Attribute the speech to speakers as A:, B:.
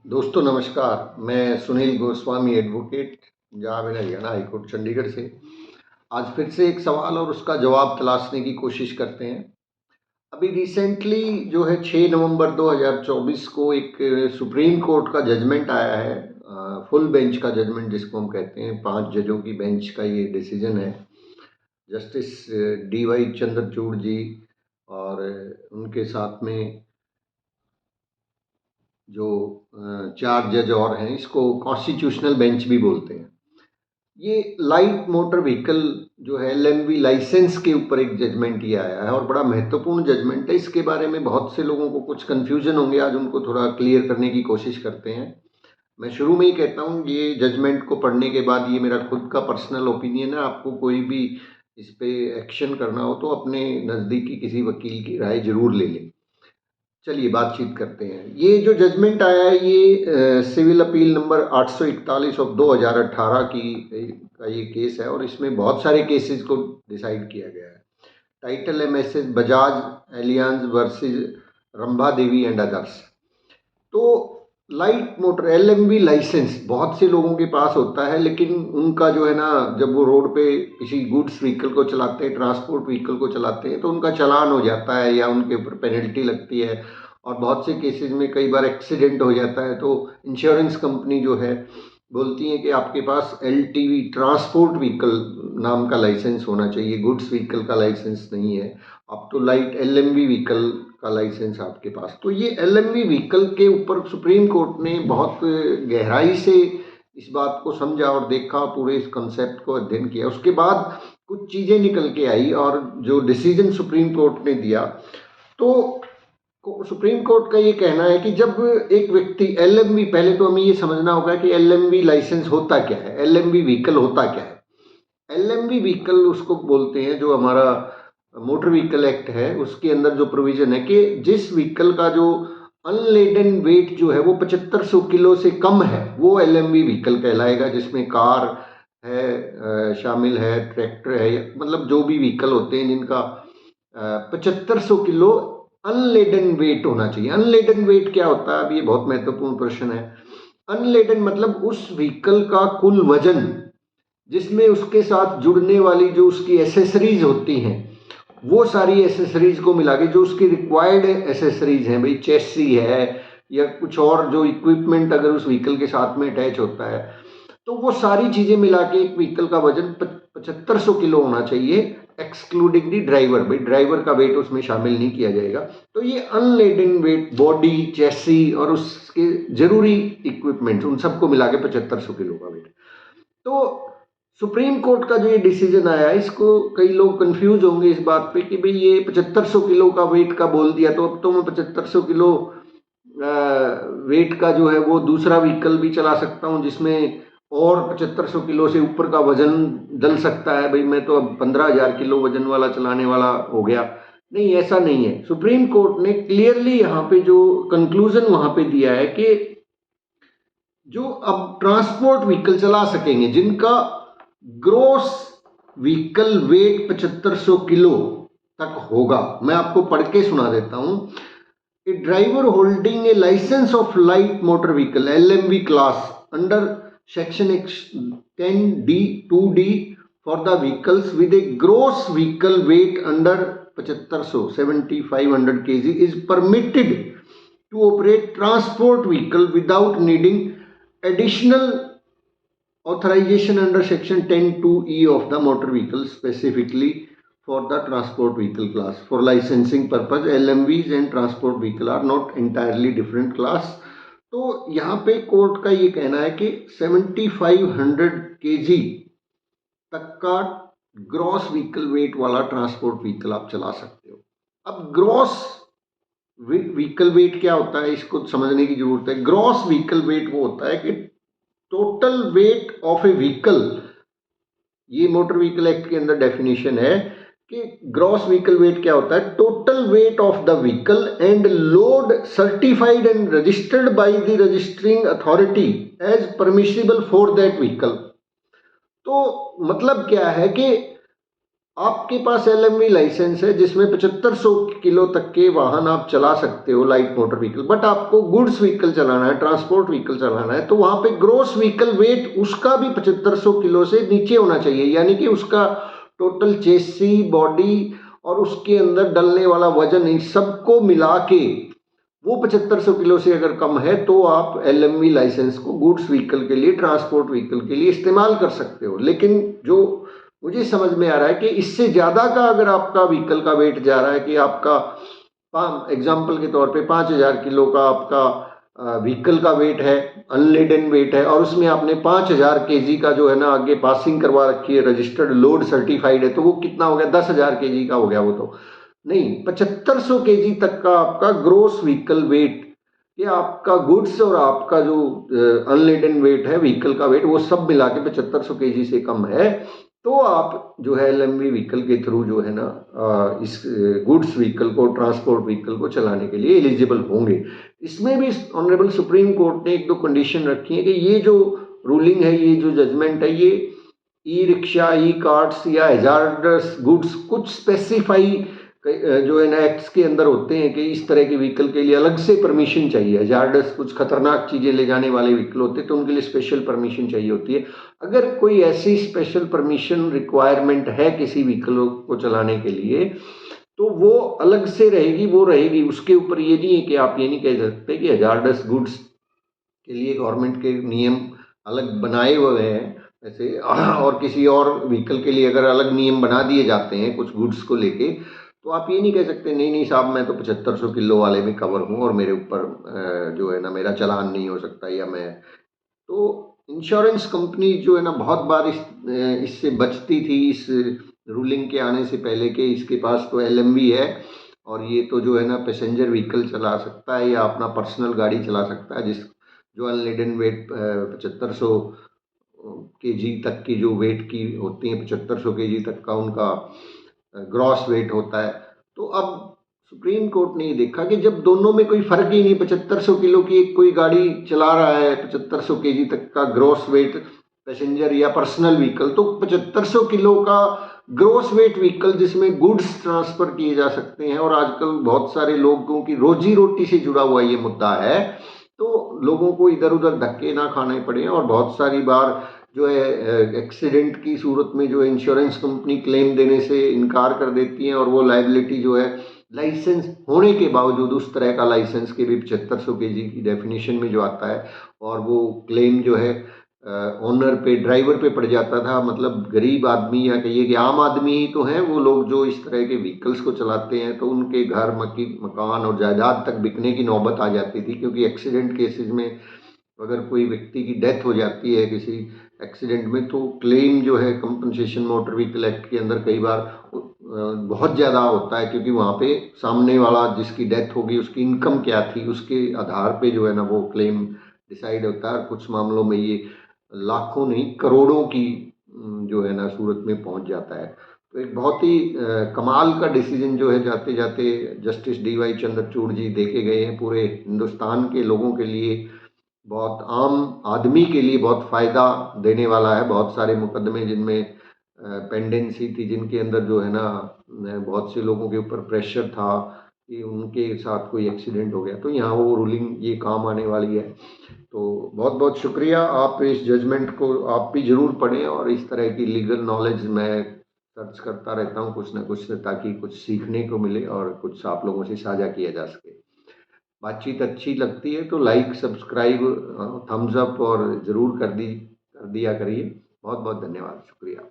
A: दोस्तों नमस्कार, मैं Sunil Goswami advocate, Punjab and Haryana high court Chandigarh से। आज फिर से एक सवाल और उसका जवाब तलाशने की कोशिश करते हैं। अभी रिसेंटली जो है 6 नवंबर 2024 को एक सुप्रीम कोर्ट का जजमेंट आया है, फुल बेंच का जजमेंट जिसको हम कहते हैं, 5 जजों की बेंच का ये डिसीजन है। जस्टिस डी वाई चंद्रचूड़ जी और उनके साथ में जो 4 जज और हैं, इसको कॉन्स्टिट्यूशनल बेंच भी बोलते हैं। ये लाइट मोटर व्हीकल जो है एलएमवी लाइसेंस के ऊपर एक जजमेंट ये आया है और बड़ा महत्वपूर्ण जजमेंट है। इसके बारे में बहुत से लोगों को कुछ कन्फ्यूजन होंगे, आज उनको थोड़ा क्लियर करने की कोशिश करते हैं। मैं शुरू में ही कहता हूँ, ये जजमेंट को पढ़ने के बाद ये मेरा खुद का पर्सनल ओपिनियन है। आपको कोई भी इस पे एक्शन करना हो तो अपने नज़दीकी किसी वकील की राय जरूर ले लें। चलिए बातचीत करते हैं। ये जो जजमेंट आया है ये सिविल अपील नंबर 841 ऑफ 2018 का ये केस है और इसमें बहुत सारे केसेस को डिसाइड किया गया है। टाइटल है message Bajaj Allianz versus Rambha Devi and others. तो लाइट मोटर एलएमवी लाइसेंस बहुत से लोगों के पास होता है, लेकिन उनका जो है ना, जब वो रोड पे किसी गुड्स व्हीकल को चलाते हैं, ट्रांसपोर्ट व्हीकल को चलाते हैं, तो उनका चालान हो जाता है या उनके ऊपर पेनल्टी लगती है। और बहुत से केसेस में कई बार एक्सीडेंट हो जाता है तो इंश्योरेंस कंपनी जो है बोलती है कि आपके पास एलटीवी ट्रांसपोर्ट व्हीकल नाम का लाइसेंस होना चाहिए, गुड्स व्हीकल का लाइसेंस नहीं है। अब तो लाइट एलएमवी व्हीकल का लाइसेंस आपके पास। तो ये एलएमवी व्हीकल के ऊपर सुप्रीम कोर्ट ने बहुत गहराई से इस बात को समझा और देखा, पूरे इस कंसेप्ट को अध्ययन किया। उसके बाद कुछ चीज़ें निकल के आई और जो डिसीजन सुप्रीम कोर्ट ने दिया, तो सुप्रीम कोर्ट का ये कहना है कि जब एक व्यक्ति एलएमवी, पहले तो हमें ये समझना होगा कि एलएमवी लाइसेंस होता क्या है, एलएमवी व्हीकल होता क्या है। एलएमवी व्हीकल उसको बोलते हैं, जो हमारा मोटर व्हीकल एक्ट है उसके अंदर जो प्रोविजन है कि जिस व्हीकल का जो अनलेडन वेट जो है वो 7500 किलो से कम है, वो एलएमवी व्हीकल कहलाएगा। जिसमें कार है, शामिल है, ट्रैक्टर है, मतलब जो भी व्हीकल होते हैं जिनका 7500 किलो अनलेडन वेट होना चाहिए। अनलेडन वेट क्या होता है, अब ये बहुत महत्वपूर्ण प्रश्न है। अनलेडन मतलब उस व्हीकल का कुल वजन जिसमें उसके साथ जुड़ने वाली जो उसकी एसेसरीज होती हैं, वो सारी एसेसरीज को मिला के जो उसकी रिक्वायर्ड एसेसरीज हैं, भाई चेसी है या कुछ और जो इक्विपमेंट अगर उस व्हीकल के साथ में अटैच होता है, तो वो सारी चीज़ें मिला के एक व्हीकल का वजन 7500 किलो होना चाहिए, एक्सक्लूडिंग दी ड्राइवर। भाई ड्राइवर का वेट उसमें शामिल नहीं किया जाएगा। तो ये अनलेडन वेट, बॉडी, चेसी और उसके जरूरी इक्विपमेंट, उन सबको मिला के 7500 किलो का वेट। तो सुप्रीम कोर्ट का जो ये डिसीजन आया, इसको कई लोग कंफ्यूज होंगे इस बात पे कि भाई ये 7500 किलो का वेट का बोल दिया, तो अब तो मैं 7500 किलो वेट का जो है वो दूसरा व्हीकल भी चला सकता हूँ जिसमें और 7500 किलो से ऊपर का वजन डल सकता है। भाई मैं तो अब 15,000 किलो वजन वाला चलाने वाला हो गया। नहीं, ऐसा नहीं है। सुप्रीम कोर्ट ने क्लियरली यहाँ पे जो कंक्लूजन वहां पे दिया है कि जो अब ट्रांसपोर्ट व्हीकल चला सकेंगे जिनका ग्रोस व्हीकल वेट 7500 किलो तक होगा। मैं आपको पढ़ के सुना देता हूं। A driver holding a licence of light motor vehicle LMV class under section 10D(2)(d) for the vehicles with a gross vehicle weight under 7500 7500 kg is permitted to operate transport vehicle without needing additional authorization under section 10(2)(e) of the motor vehicle, specifically for the transport vehicle class. For licensing purpose, LMVs and transport vehicle are not entirely different class. तो यहाँ पे court का ये कहना है कि 7500 kg तक का ग्रॉस व्हीकल वेट वाला ट्रांसपोर्ट व्हीकल आप चला सकते हो। अब ग्रॉस व्हीकल वेट क्या होता है, इसको समझने की जरूरत है। ग्रॉस व्हीकल वेट वो होता है कि total weight of A vehicle, ये मोटर व्हीकल एक्ट के अंदर डेफिनेशन है कि ग्रॉस व्हीकल वेट क्या होता है, total weight of the vehicle and load certified and registered by the registering authority as permissible for that vehicle. तो मतलब क्या है कि आपके पास एलएमवी लाइसेंस है जिसमें 7500 किलो तक के वाहन आप चला सकते हो, लाइट मोटर व्हीकल, बट आपको गुड्स व्हीकल चलाना है, ट्रांसपोर्ट व्हीकल चलाना है, तो वहां पे ग्रोस व्हीकल वेट उसका भी 7500 किलो से नीचे होना चाहिए। यानी कि उसका टोटल चेसी, बॉडी और उसके अंदर डलने वाला वजन, इन सबको मिला के वो 7500 किलो से अगर कम है तो आप एलएमवी लाइसेंस को गुड्स व्हीकल के लिए, ट्रांसपोर्ट व्हीकल के लिए इस्तेमाल कर सकते हो। लेकिन जो मुझे समझ में आ रहा है कि इससे ज़्यादा का अगर आपका व्हीकल का वेट जा रहा है, कि आपका एग्जाम्पल के तौर पे 5000 किलो का आपका व्हीकल का वेट है, अनलेडन वेट है, और उसमें आपने 5000 केजी का जो है ना आगे पासिंग करवा रखी है, रजिस्टर्ड लोड सर्टिफाइड है, तो वो कितना हो गया, 10,000 केजी का हो गया। वो तो नहीं, 7500 केजी तक का आपका ग्रोस व्हीकल वेट, ये आपका गुड्स और आपका जो अनलेडन वेट है, व्हीकल का वेट, वो सब मिला के 7500 केजी से कम है, तो आप जो है एलएमवी व्हीकल के थ्रू जो है ना इस गुड्स व्हीकल को, ट्रांसपोर्ट व्हीकल को चलाने के लिए एलिजिबल होंगे। इसमें भी ऑनरेबल सुप्रीम कोर्ट ने एक दो कंडीशन रखी है कि ये जो रूलिंग है, ये जो जजमेंट है, ये ई रिक्शा, ई कार्ट्स या हैजार्डस गुड्स कुछ स्पेसिफाई जो है ना एक्ट्स के अंदर होते हैं कि इस तरह के व्हीकल के लिए अलग से परमिशन चाहिए। हैजार्डस कुछ खतरनाक चीज़ें ले जाने वाले व्हीकल होते हैं तो उनके लिए स्पेशल परमिशन चाहिए होती है। अगर कोई ऐसी स्पेशल परमिशन रिक्वायरमेंट है किसी व्हीकल को चलाने के लिए, तो वो अलग से रहेगी, वो रहेगी। उसके ऊपर ये नहीं है कि आप ये नहीं कह सकते कि हैजार्डस गुड्स के लिए गवर्नमेंट के नियम अलग बनाए हुए हैं ऐसे, और किसी और व्हीकल के लिए अगर अलग नियम बना दिए जाते हैं कुछ गुड्स को लेके, तो आप ये नहीं कह सकते नहीं नहीं साहब मैं तो 7500 किलो वाले में कवर हूँ और मेरे ऊपर जो है ना मेरा चालान नहीं हो सकता, या मैं तो इंश्योरेंस कंपनी जो है ना बहुत बार इससे बचती थी, इस रूलिंग के आने से पहले, कि इसके पास तो एलएमवी है और ये तो जो है ना पैसेंजर व्हीकल चला सकता है या अपना पर्सनल गाड़ी चला सकता है, जिस जो अनलेडन वेट 7500 केजी तक की जो वेट की होती है, 7500 केजी तक का उनका ग्रॉस वेट होता है। तो अब सुप्रीम कोर्ट ने ये देखा कि जब दोनों में कोई फर्क ही नहीं, 7500 किलो की एक कोई गाड़ी चला रहा है, 7500 केजी तक का ग्रॉस वेट पैसेंजर या पर्सनल व्हीकल, तो 7500 किलो का ग्रॉस वेट व्हीकल जिसमें गुड्स ट्रांसफर किए जा सकते हैं, और आजकल बहुत सारे लोगों की रोजी रोटी से जुड़ा हुआ ये मुद्दा है, तो लोगों को इधर उधर धक्के ना खाने पड़े। और बहुत सारी बार जो है एक्सीडेंट की सूरत में जो है इंश्योरेंस कंपनी क्लेम देने से इनकार कर देती है, और वो लाइबिलिटी जो है लाइसेंस होने के बावजूद, उस तरह का लाइसेंस के भी 7500 केजी की डेफिनेशन में जो आता है, और वो क्लेम जो है ओनर पे, ड्राइवर पे पड़ जाता था। मतलब गरीब आदमी, या कहिए कि आम आदमी ही तो हैं वो लोग जो इस तरह के व्हीकल्स को चलाते हैं, तो उनके घर मकान और जायदाद तक बिकने की नौबत आ जाती थी, क्योंकि एक्सीडेंट केसेस में अगर कोई व्यक्ति की डेथ हो जाती है किसी एक्सीडेंट में, तो क्लेम जो है कंपनसेशन मोटर व्हीकल एक्ट के अंदर कई बार बहुत ज़्यादा होता है, क्योंकि वहाँ पे सामने वाला जिसकी डेथ होगी उसकी इनकम क्या थी, उसके आधार पे जो है ना वो क्लेम डिसाइड होता है। कुछ मामलों में ये लाखों नहीं करोड़ों की जो है ना सूरत में पहुँच जाता है। तो एक बहुत ही कमाल का डिसीजन जो है जाते जाते जस्टिस DY चंद्रचूड़ जी देके गए हैं, पूरे हिंदुस्तान के लोगों के लिए, बहुत आम आदमी के लिए बहुत फ़ायदा देने वाला है। बहुत सारे मुकदमे जिनमें पेंडेंसी थी, जिनके अंदर जो है ना बहुत से लोगों के ऊपर प्रेशर था कि उनके साथ कोई एक्सीडेंट हो गया, तो यहाँ वो रूलिंग ये काम आने वाली है। तो बहुत बहुत शुक्रिया, आप इस जजमेंट को आप भी ज़रूर पढ़ें, और इस तरह की लीगल नॉलेज मैं सर्च करता रहता हूँ कुछ ना कुछ, ताकि कुछ सीखने को मिले और कुछ आप लोगों से साझा किया जा सके। बातचीत अच्छी लगती है तो लाइक, सब्सक्राइब, थम्स अप और ज़रूर कर दिया करिए। बहुत बहुत धन्यवाद, शुक्रिया।